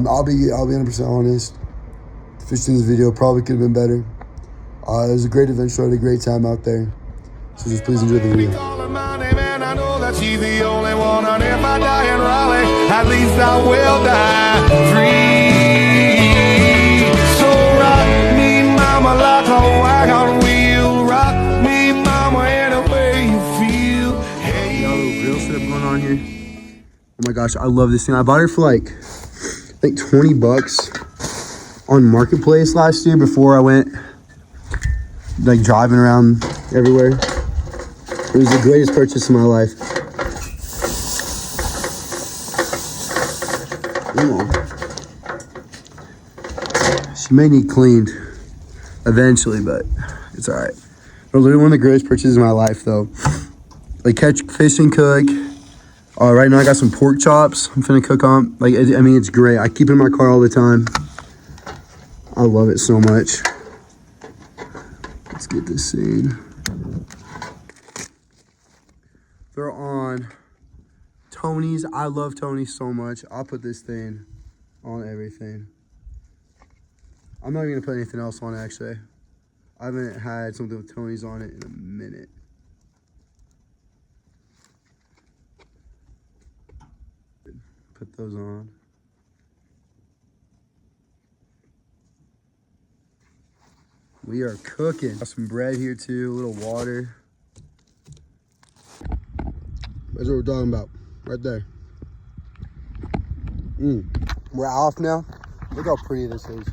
I'll be 100% honest. Fishing this video probably could have been better. It was a great adventure. I had a great time out there. So just please enjoy the video. I know that she's the only one, and if I die in Raleigh, at least I will die free. So rock me, mama, like a wagon wheel. Rock me, mama, any way you feel. Hey, got a little grill setup going on here. Oh my gosh, I love this thing. I bought it for like, I think 20 bucks on Marketplace last year before I went like driving around everywhere. It was the greatest purchase of my life. She may need cleaned eventually, but it's all right. But literally one of the greatest purchases of my life, though. Like catch, fish, and cook. Right now I got some pork chops. I'm finna cook on. Like, I mean, it's great. I keep it in my car all the time. I love it so much. Let's get this scene. They're on Tony's. I love Tony's so much. I'll put this thing on everything. I'm not even gonna put anything else on it, actually. I haven't had something with Tony's on it in a minute. Put those on. We are cooking. Got some bread here too, a little water. That's what we're talking about, right there. We're off now. Look how pretty this is.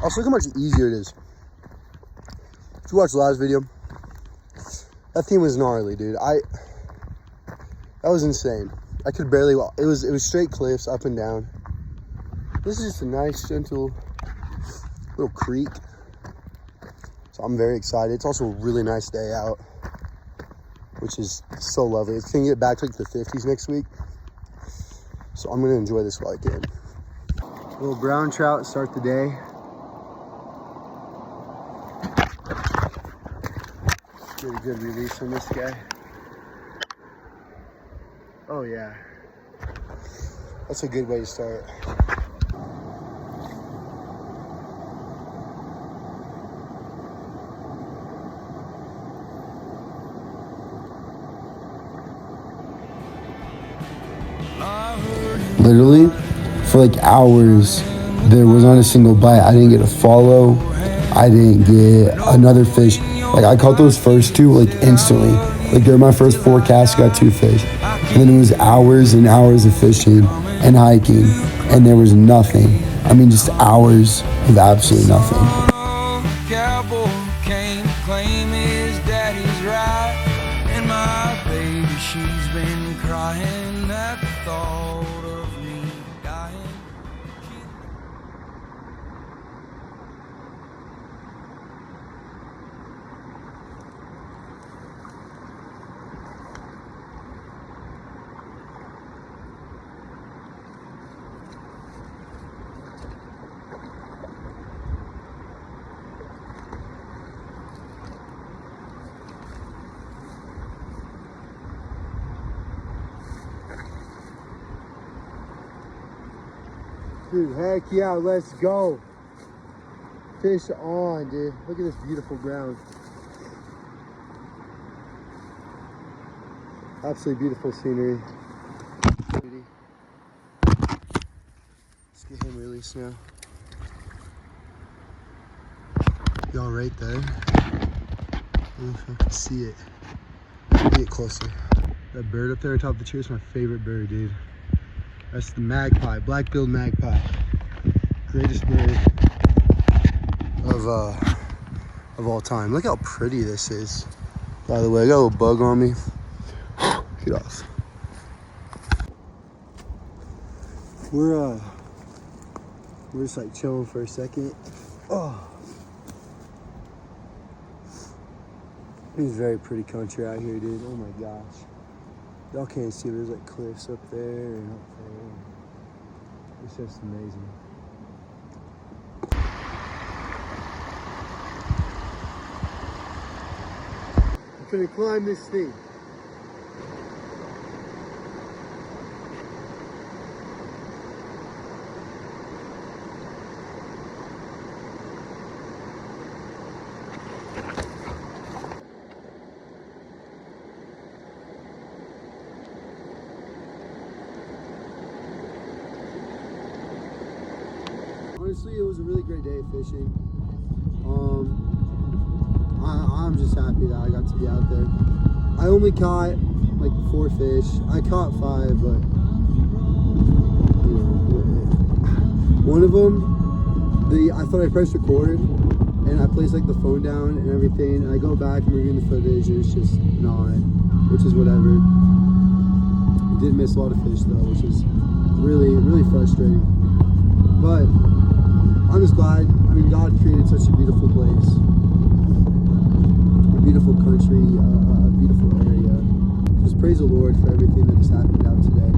Also, look how much easier it is. If you watched the last video, that thing was gnarly, dude. That was insane. I could barely walk. It was straight cliffs up and down. This is just a nice, gentle little creek. So I'm very excited. It's also a really nice day out, which is so lovely. It's gonna get back to like the 50s next week. So I'm gonna enjoy this while I can. Little brown trout start the day. Get a good release on this guy. Oh yeah. That's a good way to start. Literally, for like hours, there was not a single bite. I didn't get a follow. I didn't get another fish. Like, I caught those first two, like, instantly. Like, during my first 4 casts, got 2 fish. And then it was hours and hours of fishing and hiking, and there was nothing. I mean, just hours of absolutely nothing. Cowboy came to claim his daddy's right, and my baby, she's been crying at the thought of me dying. Dude, heck yeah, let's go. Fish on, dude. Look at this beautiful ground. Absolutely beautiful scenery. Let's get him released now. Y'all right there. I don't know if I can see it. Get closer. That bird up there on top of the tree is my favorite bird, dude. That's the magpie, black-billed magpie. Greatest bird of all time. Look how pretty this is. By the way, I got a little bug on me. Get off. We're just like chilling for a second. Oh. It's very pretty country out here, dude. Oh my gosh. Y'all can't see, there's like cliffs up there and up there. It's just amazing. I'm gonna climb this thing. honestly, it was a really great day of fishing. I'm just happy that I got to be out there. I only caught like 4 fish. I caught 5, but you know, one of them, I thought I pressed record, and I placed like the phone down and everything. And I go back and reviewing the footage, and it's just not, which is whatever. We did miss a lot of fish though, which is really, really frustrating. But I'm just glad. I mean, God created such a beautiful place, a beautiful country, a beautiful area. Just praise the Lord for everything that has happened out today.